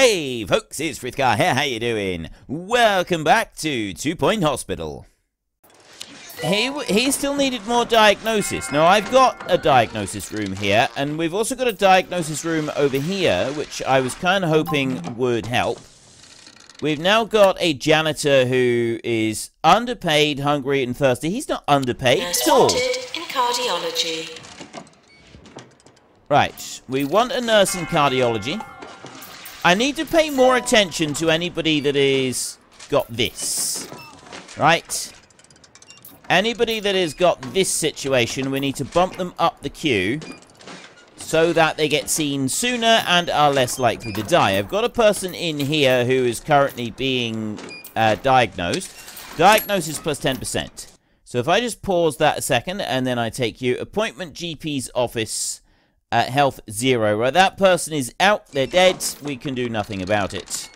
Hey folks, it's Frithgar here, how you doing? Welcome back to 2 Point Hospital. He still needed more diagnosis. Now I've got a diagnosis room here, and we've also got a diagnosis room over here, which I was kind of hoping would help. We've now got a janitor who is underpaid, hungry, and thirsty. He's not underpaid at all. In cardiology. Right, we want a nurse in cardiology. I need to pay more attention to anybody that is got this. Right? Anybody that has got this situation, we need to bump them up the queue so that they get seen sooner and are less likely to die. I've got a person in here who is currently being diagnosed. Diagnosis plus 10%. So if I just pause that a second and then I take you, appointment GP's office, health 0. Right, that person is out, they're dead, we can do nothing about it.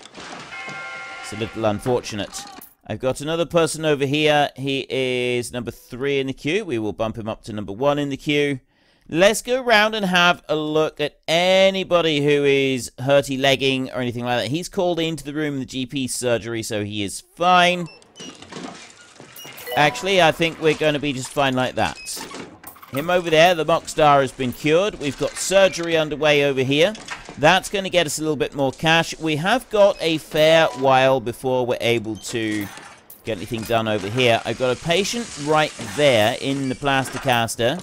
It's a little unfortunate. I've got another person over here. He is number 3 in the queue. We will bump him up to number 1 in the queue. Let's go around and have a look at anybody who is hurty-legging or anything like that. He's called into the room in the GP surgery, so he is fine. Actually, I think we're going to be just fine like that. Him over there, the mock star has been cured. We've got surgery underway over here. That's going to get us a little bit more cash. We have got a fair while before we're able to get anything done over here. I've got a patient right there in the plaster caster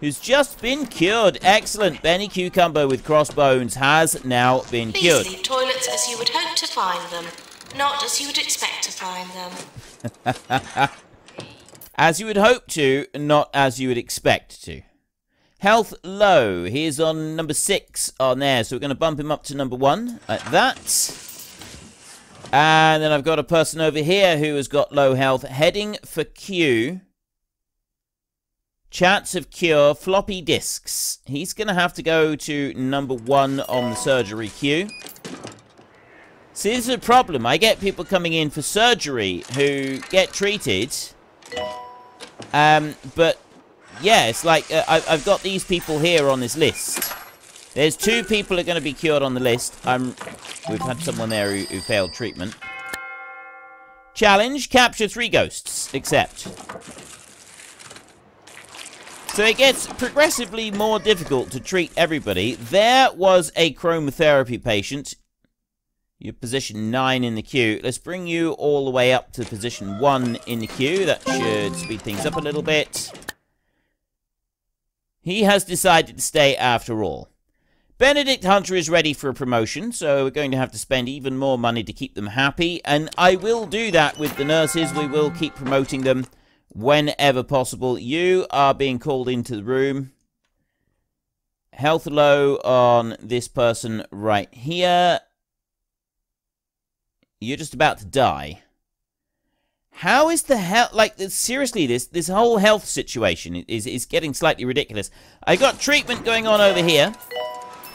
who's just been cured. Excellent. Benny Cucumber with crossbones has now been cured. Please leave toilets as you would hope to find them, not as you would expect to find them. As you would hope to, not as you would expect to. Health low. He's on number 6 on there. So we're going to bump him up to number 1. Like that. And then I've got a person over here who has got low health. Heading for Q. Chance of cure. Floppy disks. He's going to have to go to number 1 on the surgery queue. See, this is a problem. I get people coming in for surgery who get treated. But yeah, it's like I've got these people here on this list. There's 2 people who are going to be cured on the list. We've had someone there who failed treatment. Challenge: capture 3 ghosts. Accept. So it gets progressively more difficult to treat everybody. There was a chromotherapy patient. You're position 9 in the queue. Let's bring you all the way up to position 1 in the queue. That should speed things up a little bit. He has decided to stay after all. Benedict Hunter is ready for a promotion, so we're going to have to spend even more money to keep them happy. And I will do that with the nurses. We will keep promoting them whenever possible. You are being called into the room. Health low on this person right here. You're just about to die. How is the hell... Like, seriously, this whole health situation is getting slightly ridiculous. I've got treatment going on over here.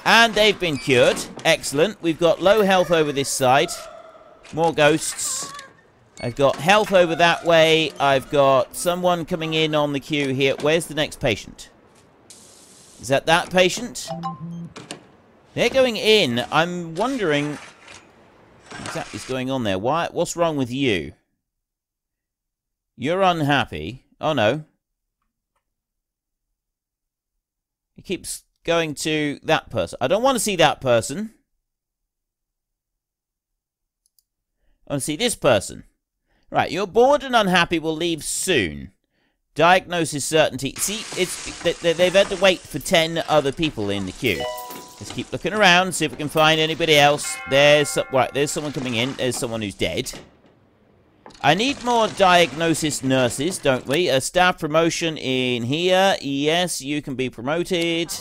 And they've been cured. Excellent. We've got low health over this side. More ghosts. I've got health over that way. I've got someone coming in on the queue here. Where's the next patient? Is that patient? They're going in. I'm wondering... what exactly is going on there? What's wrong with you? You're unhappy. Oh, no. He keeps going to that person. I don't want to see that person. I want to see this person. Right, you're bored and unhappy. Will leave soon. Diagnosis certainty. See, they've had to wait for 10 other people in the queue. Let's keep looking around, see if we can find anybody else. There's someone coming in. There's someone who's dead. I need more diagnosis nurses, don't we? A staff promotion in here. Yes, you can be promoted.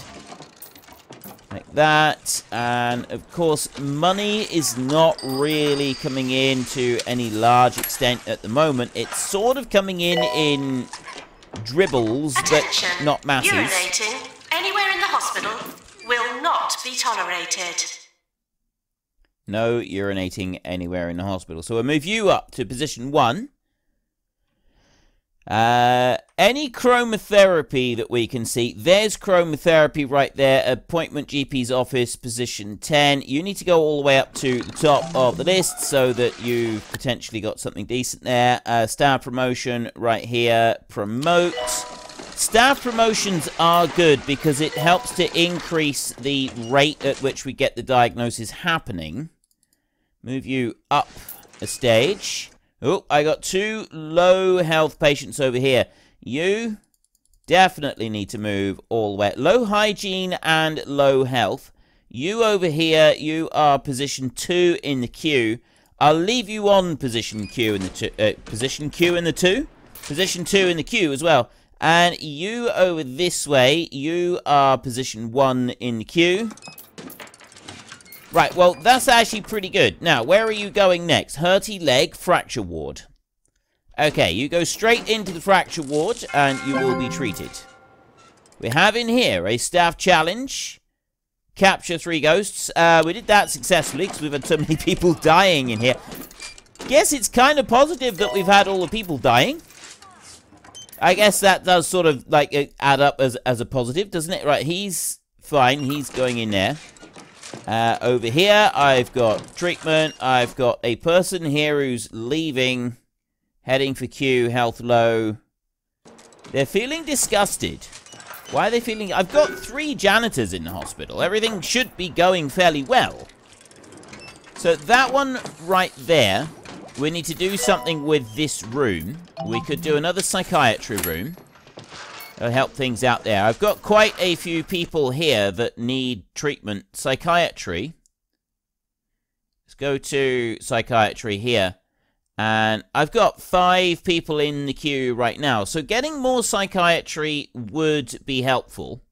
Like that. And, of course, money is not really coming in to any large extent at the moment. It's sort of coming in dribbles, Attention. but not masses. Urinating anywhere in the hospital will not be tolerated. No urinating anywhere in the hospital. So we'll move you up to position 1. Any chromotherapy that we can see. There's chromotherapy right there. Appointment GP's office, position 10. You need to go all the way up to the top of the list so that you've potentially got something decent there. Staff promotion right here. Promote. Staff promotions are good because it helps to increase the rate at which we get the diagnosis happening. Move you up a stage. Oh, I got 2 low health patients over here. You definitely need to move all the way. Low hygiene and low health. You over here, you are position 2 in the queue. I'll leave you on position Q in the position Q in the 2. Position 2 in the queue as well. And you over this way, you are position 1 in the queue. Right, well, that's actually pretty good. Now, where are you going next? Hurty leg, fracture ward. Okay, you go straight into the fracture ward, and you will be treated. We have in here a staff challenge. Capture 3 ghosts. We did that successfully, because we've had so many people dying in here. Guess it's kind of positive that we've had all the people dying. I guess that does sort of, like, add up as a positive, doesn't it? Right, he's fine. He's going in there. Over here, I've got treatment. I've got a person here who's leaving, heading for Q, health low. They're feeling disgusted. Why are they feeling... I've got 3 janitors in the hospital. Everything should be going fairly well. So that one right there, we need to do something with this room. We could do another psychiatry room. It'll help things out there. I've got quite a few people here that need treatment. Psychiatry. Let's go to psychiatry here. And I've got 5 people in the queue right now. So getting more psychiatry would be helpful.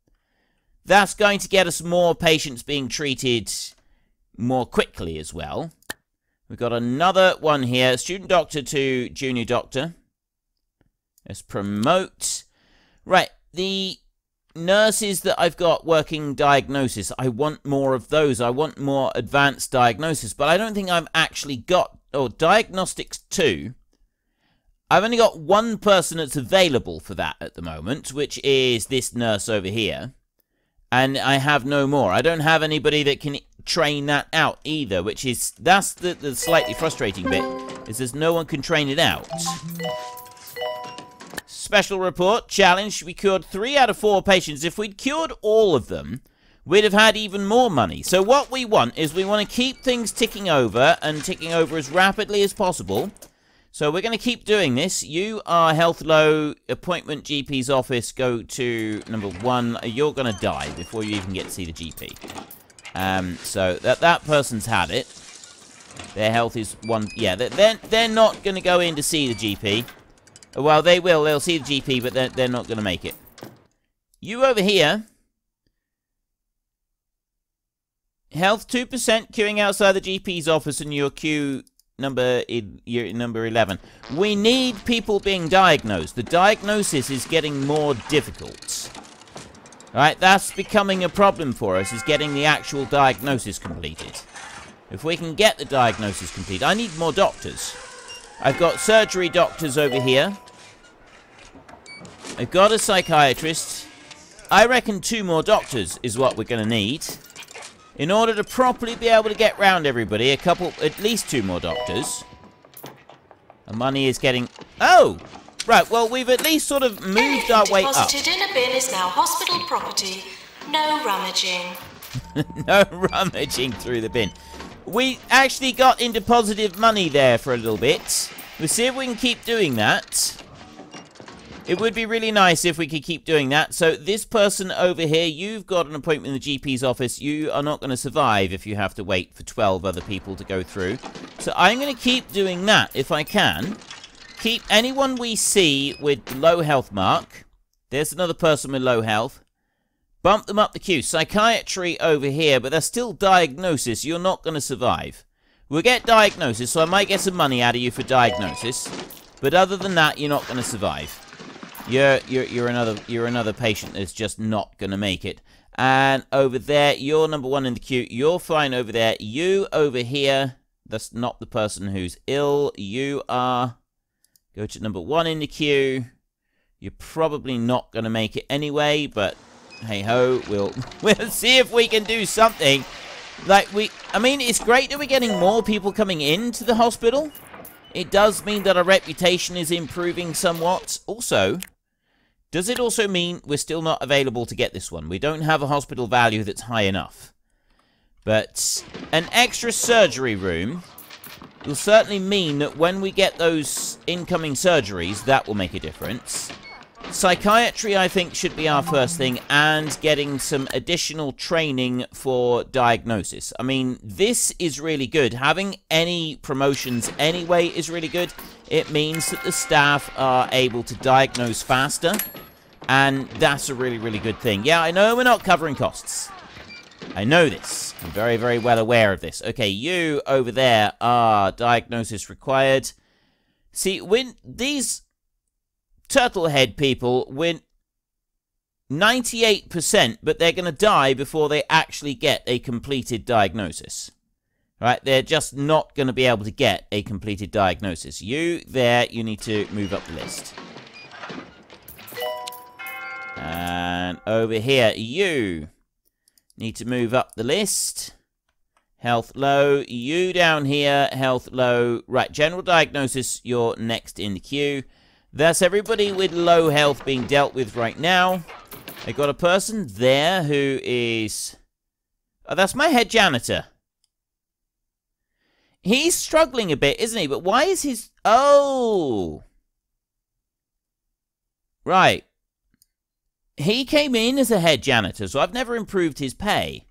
That's going to get us more patients being treated more quickly as well. We've got another one here. Student doctor to junior doctor. Let's promote... Right, the nurses that I've got working diagnosis, I want more of those. I want more advanced diagnosis, but I don't think I've actually got... Oh, diagnostics 2. I've only got 1 person that's available for that at the moment, which is this nurse over here. And I have no more. I don't have anybody that can train that out either, which is... That's the slightly frustrating bit, is there's no one can train it out. Special report, challenge. We cured 3 out of 4 patients. If we'd cured all of them, we'd have had even more money. So what we want is we want to keep things ticking over and ticking over as rapidly as possible. So we're going to keep doing this. You are health low, appointment GP's office, go to number 1. You're going to die before you even get to see the GP. So that person's had it. Their health is 1. Yeah, they're not going to go in to see the GP. Well, they will. They'll see the GP, but they're not going to make it. You over here. Health 2% queuing outside the GP's office and your queue number 11. We need people being diagnosed. The diagnosis is getting more difficult. Right, that's becoming a problem for us, is getting the actual diagnosis completed. If we can get the diagnosis complete, I need more doctors. I've got surgery doctors over here. I've got a psychiatrist. I reckon 2 more doctors is what we're going to need. In order to properly be able to get round everybody, at least 2 more doctors. And money is getting... Oh! Right, well, we've at least sort of moved our way up. Deposited in a bin is now hospital property. No rummaging. No rummaging through the bin. We actually got into positive money there for a little bit. We'll see if we can keep doing that. It would be really nice if we could keep doing that. So this person over here, you've got an appointment in the GP's office. You are not going to survive if you have to wait for 12 other people to go through. So I'm going to keep doing that if I can. Keep anyone we see with low health mark. There's another person with low health. Bump them up the queue. Psychiatry over here, but there's still diagnosis. You're not going to survive. We'll get diagnosis, so I might get some money out of you for diagnosis. But other than that, you're not going to survive. You're another patient that's just not going to make it. And over there, you're number 1 in the queue. You're fine over there. You over here, that's not the person who's ill. You are... Go to number 1 in the queue. You're probably not going to make it anyway, but hey-ho, we'll see if we can do something. Like, I mean, it's great that we're getting more people coming into the hospital. It does mean that our reputation is improving somewhat. Also, does it also mean we're still not available to get this one? We don't have a hospital value that's high enough. But an extra surgery room will certainly mean that when we get those incoming surgeries, that will make a difference. Psychiatry, I think, should be our first thing, and getting some additional training for diagnosis. I mean, this is really good. Having any promotions anyway is really good. It means that the staff are able to diagnose faster, and that's a really, really good thing. Yeah, I know we're not covering costs. I know this. I'm very, very well aware of this. Okay, you over there are diagnosis required. See, when these turtlehead people win 98%, but they're going to die before they actually get a completed diagnosis. Right? They're just not going to be able to get a completed diagnosis. You there, you need to move up the list. And over here, you need to move up the list. Health low. You down here, health low. Right, general diagnosis, you're next in the queue. That's everybody with low health being dealt with right now. I got a person there who is... Oh, that's my head janitor. He's struggling a bit, isn't he? But why is his... Oh! Right. He came in as a head janitor, so I've never improved his pay.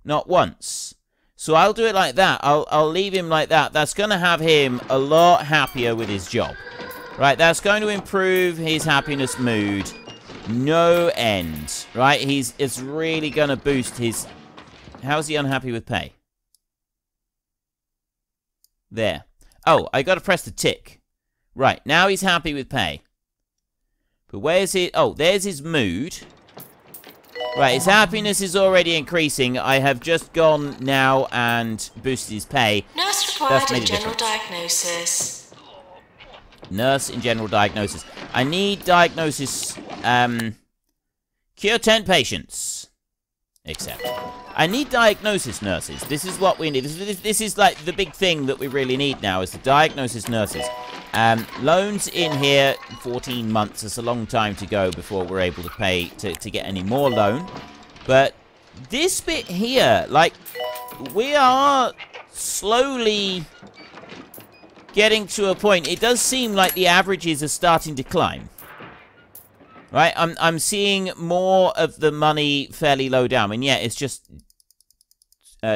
Not once. So I'll do it like that. I'll leave him like that. That's going to have him a lot happier with his job. Right, that's going to improve his happiness mood. No end. Right, it's really going to boost his... How's he unhappy with pay? There. Oh, I got to press the tick. Right, now he's happy with pay. But where's it? Oh, there's his mood. Right, his happiness is already increasing. I have just gone now and boosted his pay. Nurse required in general diagnosis. Nurse in general diagnosis. I need diagnosis, cure 10 patients. Except. I need diagnosis nurses. This is what we need. This is like the big thing that we really need now, is the diagnosis nurses. Loans in here, 14 months. It's a long time to go before we're able to pay to get any more loan. But this bit here, like, we are slowly getting to a point. It does seem like the averages are starting to climb. Right, I'm seeing more of the money fairly low down. And yeah, it's just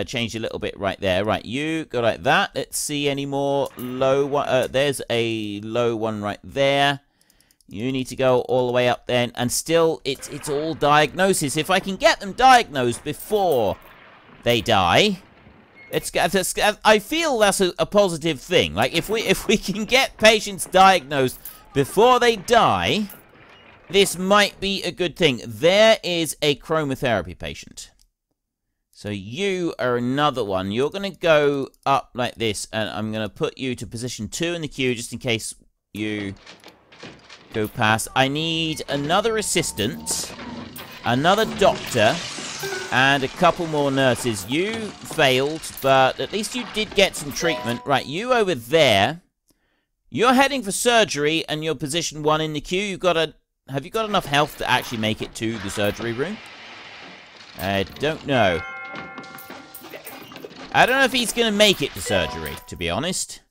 changed a little bit right there. Right, you go like that. Let's see any more low one. There's a low one right there. You need to go all the way up then. And still, it's all diagnosis. If I can get them diagnosed before they die, I feel that's a positive thing. Like, if we can get patients diagnosed before they die, this might be a good thing. There is a chromotherapy patient. So you are another one. You're going to go up like this, and I'm going to put you to position 2 in the queue, just in case you go past. I need another assistant, another doctor, and a couple more nurses. You failed, but at least you did get some treatment. Right, you over there. You're heading for surgery, and you're position 1 in the queue. Have you got enough health to actually make it to the surgery room? I don't know. I don't know if he's going to make it to surgery, to be honest.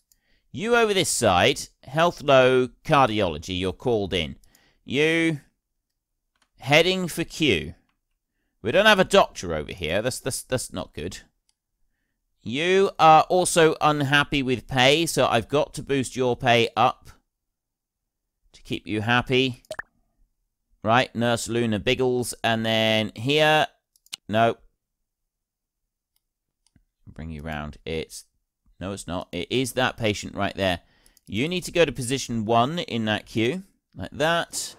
You over this side, health low, cardiology, you're called in. You heading for Q. We don't have a doctor over here. That's not good. You are also unhappy with pay, so I've got to boost your pay up to keep you happy. Right, Nurse Luna Biggles, and then here, no. Bring you round. No, it's not. It is that patient right there. You need to go to position 1 in that queue, like that.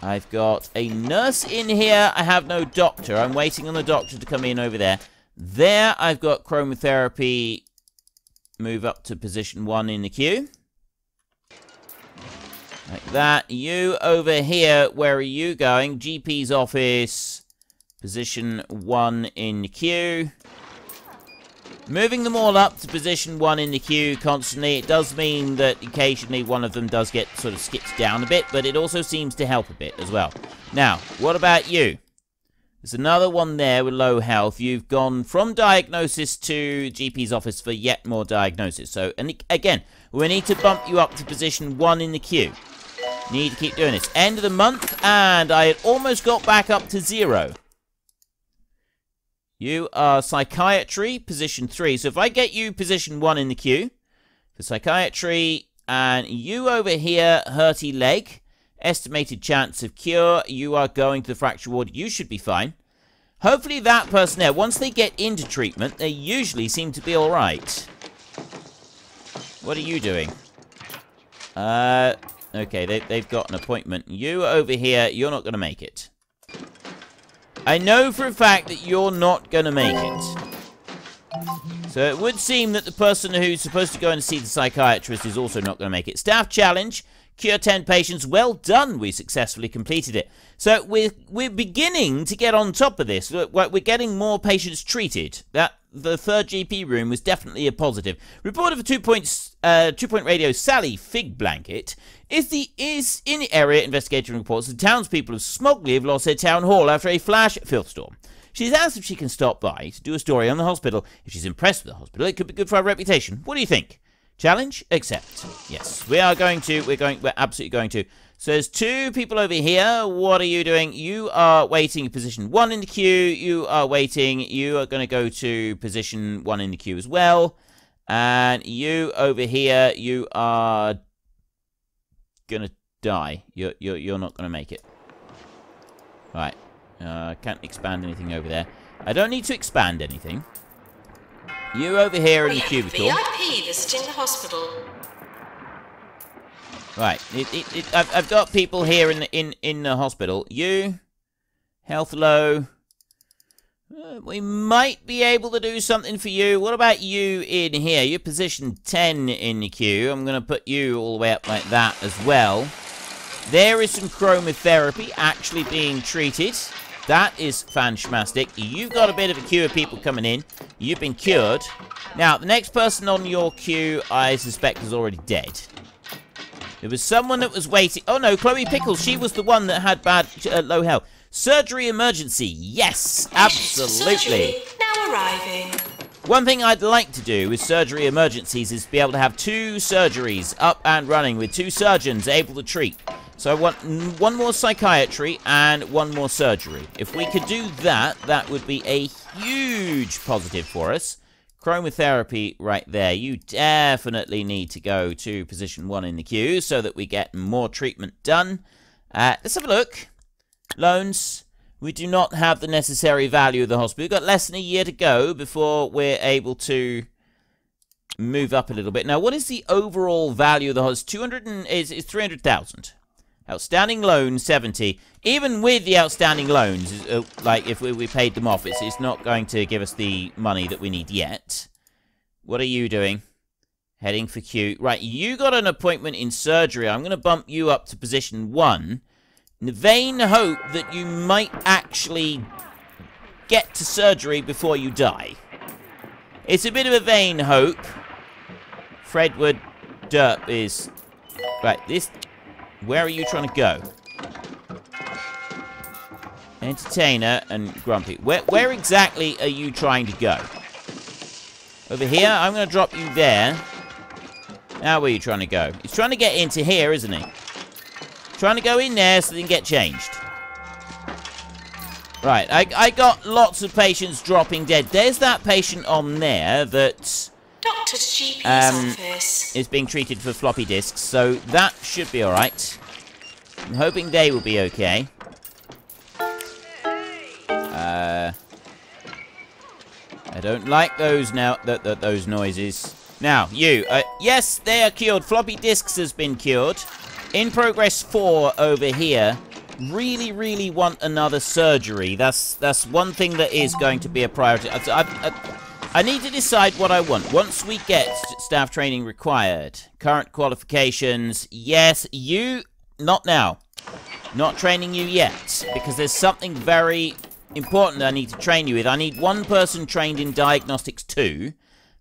I've got a nurse in here. I have no doctor. I'm waiting on the doctor to come in over there. There, I've got chromotherapy. Move up to position 1 in the queue. Like that. You over here, where are you going? GP's office. Position 1 in the queue. Moving them all up to position 1 in the queue constantly. It does mean that occasionally one of them does get sort of skipped down a bit, but it also seems to help a bit as well. Now, what about you? There's another one there with low health. You've gone from diagnosis to GP's office for yet more diagnosis. So, and again, we need to bump you up to position 1 in the queue. Need to keep doing this. End of the month, and I had almost got back up to 0. You are psychiatry, position 3. So if I get you position 1 in the queue for psychiatry, and you over here, hurty leg, estimated chance of cure, you are going to the fracture ward. You should be fine. Hopefully that person there, once they get into treatment, they usually seem to be alright. What are you doing? Okay, they've got an appointment. You over here, you're not going to make it. I know for a fact that you're not going to make it. So it would seem that the person who's supposed to go and see the psychiatrist is also not going to make it. Staff challenge. Cure 10 patients. Well done. We successfully completed it. So we're beginning to get on top of this. We're getting more patients treated. The third GP room was definitely a positive. Reporter for 2-point radio Sally Fig Blanket is in the area investigating reports that townspeople of Smogley have lost their town hall after a flash filth storm. She's asked if she can stop by to do a story on the hospital. If she's impressed with the hospital, it could be good for our reputation. What do you think? Challenge? Accept. Yes, we are going to. We're absolutely going to. So there's 2 people over here. What are you doing? You are waiting in position 1 in the queue. You are waiting. You are going to go to position 1 in the queue as well. And you over here, you are going to die. You're not going to make it. Right. Can't expand anything over there. I don't need to expand anything. You over here in the cubicle. VIP visiting the hospital. Right. I've got people here in the hospital. You, health low. We might be able to do something for you. What about you in here? You're position 10 in the queue. I'm going to put you all the way up like that as well. There is some chromotherapy actually being treated. That is fantastic. You've got a bit of a queue of people coming in. You've been cured. Now, the next person on your queue, I suspect, is already dead. There was someone that was waiting. Oh, no, Chloe Pickles. She was the one that had bad, low health. Surgery emergency. Yes, absolutely. Surgery now arriving. One thing I'd like to do with surgery emergencies is be able to have 2 surgeries up and running with 2 surgeons able to treat. So I want 1 more psychiatry and 1 more surgery. If we could do that, that would be a huge positive for us. Chromotherapy right there. You definitely need to go to position 1 in the queue so that we get more treatment done. Let's have a look. Loans. We do not have the necessary value of the hospital. We've got less than a year to go before we're able to move up a little bit. Now, what is the overall value of the hospital? Is 300,000. Outstanding loan, 70. Even with the outstanding loans, like if we paid them off, it's not going to give us the money that we need yet. What are you doing? Heading for Q. Right, you got an appointment in surgery. I'm going to bump you up to position 1. In the vain hope that you might actually get to surgery before you die. It's a bit of a vain hope. Fredwood Derp is... Right, this... Where are you trying to go? Entertainer and Grumpy. Where exactly are you trying to go? Over here? I'm going to drop you there. Now where are you trying to go? He's trying to get into here, isn't he? Trying to go in there so they can get changed. Right, I got lots of patients dropping dead. There's that patient on there that... Doctor GP's office. Is being treated for floppy disks, so that should be alright. I'm hoping they will be okay. I don't like those now, those noises. Now, you, yes, they are cured. Floppy disks has been cured. In progress 4 over here. Really, really want another surgery. That's one thing that is going to be a priority. I need to decide what I want. Once we get staff training required, current qualifications, yes, you not now. Not training you yet, because there's something very important I need to train you with. I need one person trained in Diagnostics 2.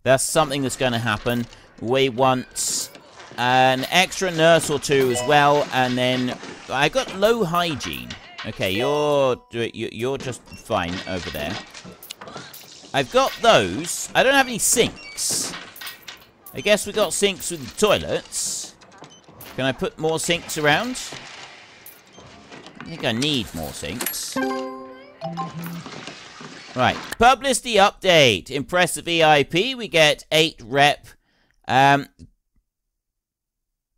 That's something that's going to happen. We want an extra nurse or two as well, and then I got low hygiene. Okay, you're just fine over there. I've got those. I don't have any sinks. I guess we got sinks with the toilets. Can I put more sinks around? I think I need more sinks. Right, publicity update. Impress the VIP. We get 8 rep.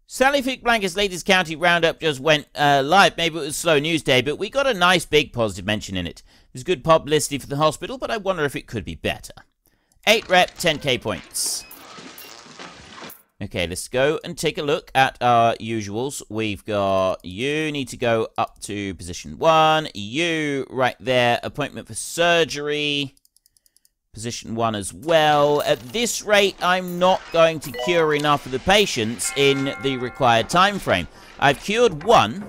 Sally Fick Blanca's latest county roundup just went live. Maybe it was a slow news day, but we got a nice big positive mention in it. There's good publicity for the hospital, but I wonder if it could be better. 8 rep, 10k points. Okay, let's go and take a look at our usuals. We've got you need to go up to position 1. You right there, appointment for surgery. Position 1 as well. At this rate, I'm not going to cure enough of the patients in the required time frame. I've cured 1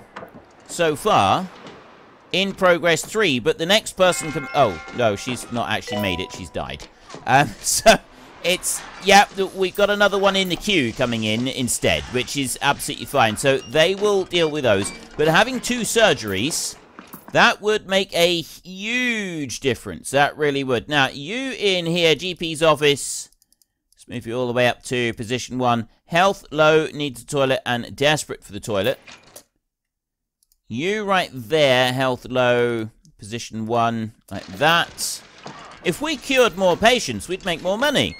so far. In progress 3, but the next person can... Oh, no, she's not actually made it. She's died. So, it's... Yeah, we've got another one in the queue coming in instead, which is absolutely fine. So, they will deal with those. But having 2 surgeries... That would make a huge difference. That really would. Now, you in here, GP's office. Let's move you all the way up to position 1. Health, low, needs a toilet, and desperate for the toilet. You right there, health, low, position 1, like that. If we cured more patients, we'd make more money.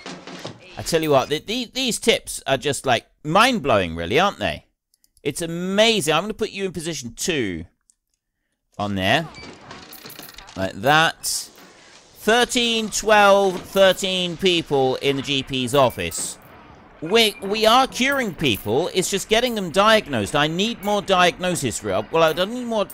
I tell you what, these tips are just, like, mind-blowing, really, aren't they? It's amazing. I'm going to put you in position 2. On there. Like that. 13, 12, 13 people in the GP's office. We are curing people. It's just getting them diagnosed. I need more diagnosis, Rob. Well, I don't need more...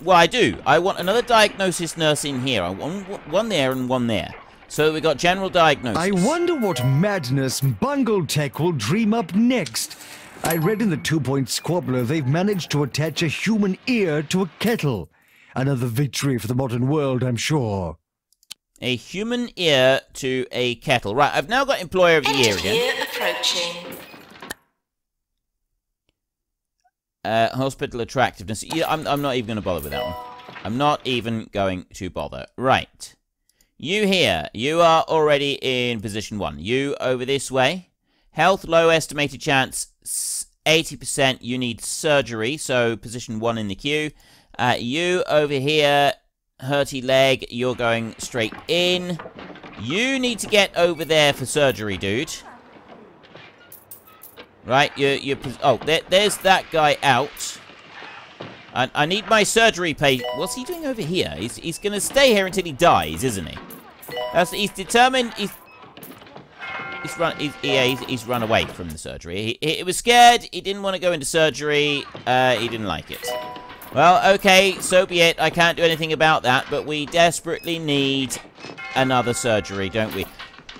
Well, I do. I want another diagnosis nurse in here. I want one there and one there. So we got general diagnosis. I wonder what madness Bungle Tech will dream up next. I read in the 2-point squabbler they've managed to attach a human ear to a kettle. Another victory for the modern world, I'm sure. A human ear to a kettle. Right, I've now got Employer of the Year again. Year approaching. Hospital attractiveness. Yeah, I'm not even going to bother with that one. I'm not even going to bother. Right. You here. You are already in position 1. You over this way. Health, low estimated chance, 80%. You need surgery, so position 1 in the queue. You over here, hurty leg, you're going straight in. You need to get over there for surgery, dude. Right, oh, there's that guy out. I need my surgery pay. What's he doing over here? He's going to stay here until he dies, isn't he? He's determined. He's run away from the surgery. He was scared. He didn't want to go into surgery. He didn't like it. Well, okay, so be it. I can't do anything about that, but we desperately need another surgery, don't we?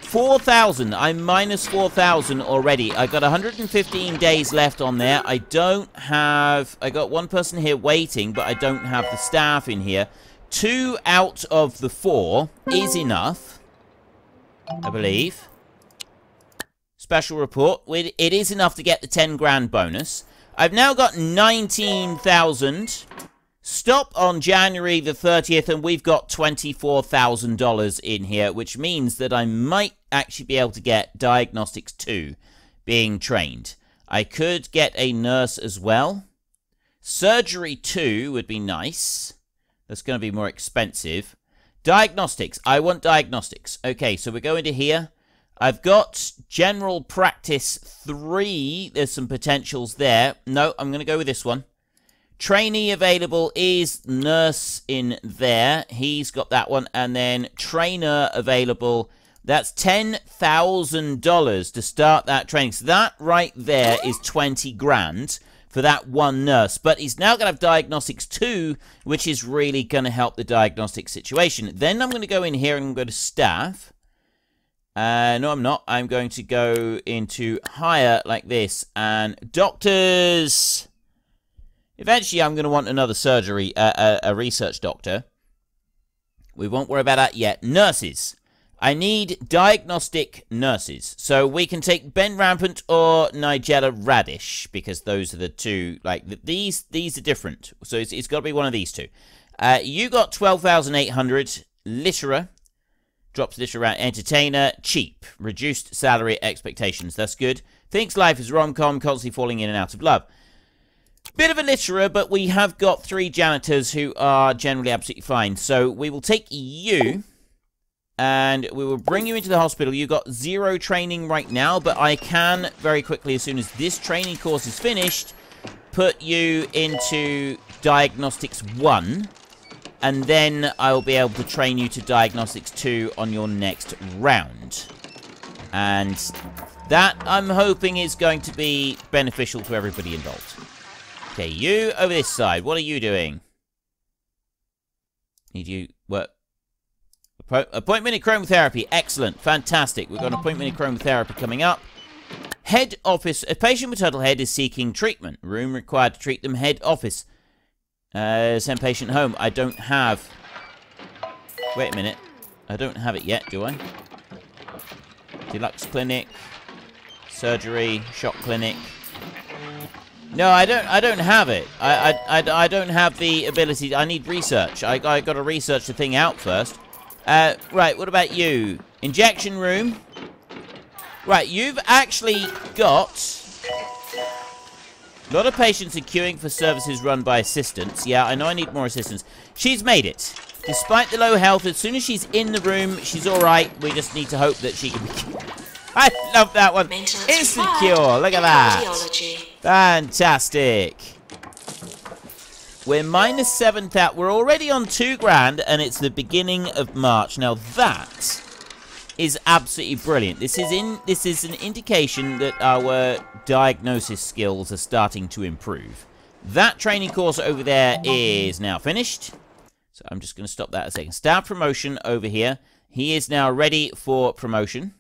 4,000. I'm minus 4,000 already. I got 115 days left on there. I got one person here waiting, but I don't have the staff in here. 2 out of the 4 is enough, I believe. Special report. It is enough to get the 10 grand bonus. I've now got 19,000. Stop on January the 30th, and we've got $24,000 in here, which means that I might actually be able to get Diagnostics 2 being trained. I could get a nurse as well. Surgery 2 would be nice. That's going to be more expensive. Diagnostics. I want diagnostics. Okay, so we're going to here. I've got General Practice 3. There's some potentials there. No, I'm going to go with this one. Trainee available is Nurse in there. He's got that one. And then Trainer available. That's $10,000 to start that training. So that right there is 20 grand for that one nurse. But he's now going to have Diagnostics 2, which is really going to help the diagnostic situation. Then I'm going to go in here and go to Staff. No, I'm not. I'm going to go into hire like this. And doctors. Eventually, I'm going to want another surgery, a research doctor. We won't worry about that yet. Nurses. I need diagnostic nurses. So we can take Ben Rampant or Nigella Radish, because those are the two. Like, these are different. So it's got to be one of these two. You got 12,800. Litterer. Drops Litterer out. Entertainer. Cheap. Reduced salary expectations. That's good. Thinks life is rom-com, constantly falling in and out of love. Bit of a litterer, but we have got 3 janitors who are generally absolutely fine. So we will take you, and we will bring you into the hospital. You've got 0 training right now, but I can, very quickly, as soon as this training course is finished, put you into Diagnostics 1, and then I'll be able to train you to Diagnostics 2 on your next round. And that, I'm hoping, is going to be beneficial to everybody involved. Okay, you over this side. What are you doing? Need you... What? Appointment in chromotherapy. Excellent. Fantastic. We've got an appointment in chromotherapy coming up. Head office. A patient with turtle head is seeking treatment. Room required to treat them. Head office. Send patient home. I don't have... Wait a minute. I don't have it yet, do I? Deluxe clinic. Surgery. Shock clinic. No, I don't have it. I don't have the ability. I need research. I got to research the thing out first. Right, what about you? Injection room. Right, you've actually got... A lot of patients are queuing for services run by assistants. Yeah, I know I need more assistants. She's made it. Despite the low health, as soon as she's in the room, she's alright. We just need to hope that she can be... I love that one. Instant cure. Look at that. Fantastic. We're minus 7,000. We're already on 2 grand, and it's the beginning of March. Now that is absolutely brilliant. This is an indication that our diagnosis skills are starting to improve. That training course over there is now finished. So I'm just going to stop that a second. Staff promotion over here. He is now ready for promotion.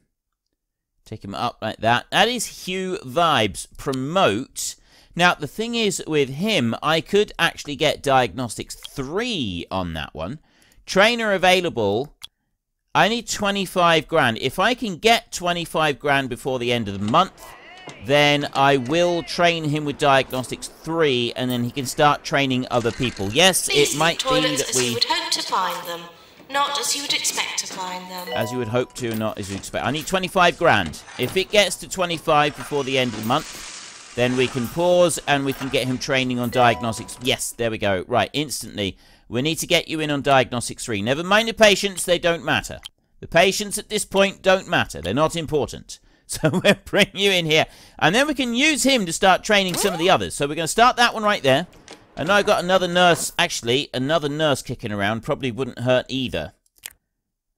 Take him up like that. That is Hugh Vibes. Promote. Now, the thing is, with him, I could actually get Diagnostics 3 on that one. Trainer available. I need 25 grand. If I can get 25 grand before the end of the month, then I will train him with Diagnostics 3, and then he can start training other people. Yes, it might be that we... As you would hope to find them. Not as you would expect to find them. As you would hope to, not as you expect. I need 25 grand. If it gets to 25 before the end of the month, then we can pause and we can get him training on Diagnostics. Yes, there we go. Right, instantly. We need to get you in on Diagnostics 3. Never mind the patients, they don't matter. The patients at this point don't matter. They're not important. So we'll bring you in here. And then we can use him to start training some of the others. So we're going to start that one right there. And now I've got another nurse, actually, another nurse kicking around. Probably wouldn't hurt either.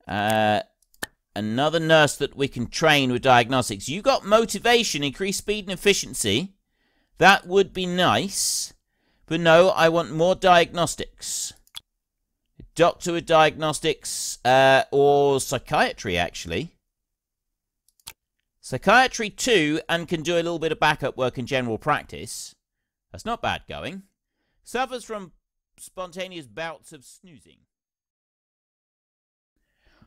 Another nurse that we can train with diagnostics. You got motivation, increased speed and efficiency. That would be nice. But no, I want more diagnostics. Doctor with diagnostics, or psychiatry, actually. Psychiatry 2, and can do a little bit of backup work in general practice. That's not bad going. Suffers from spontaneous bouts of snoozing.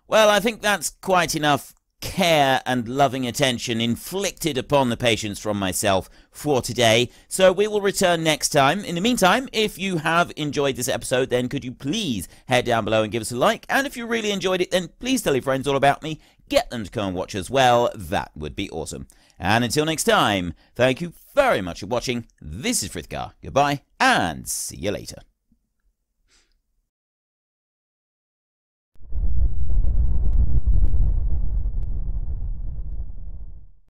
Well, I think that's quite enough care and loving attention inflicted upon the patients from myself for today. So we will return next time. In the meantime, if you have enjoyed this episode, then could you please head down below and give us a like? And if you really enjoyed it, then please tell your friends all about me. Get them to come and watch as well. That would be awesome. And until next time, thank you very much for watching. This is Frithgar. Goodbye, and see you later.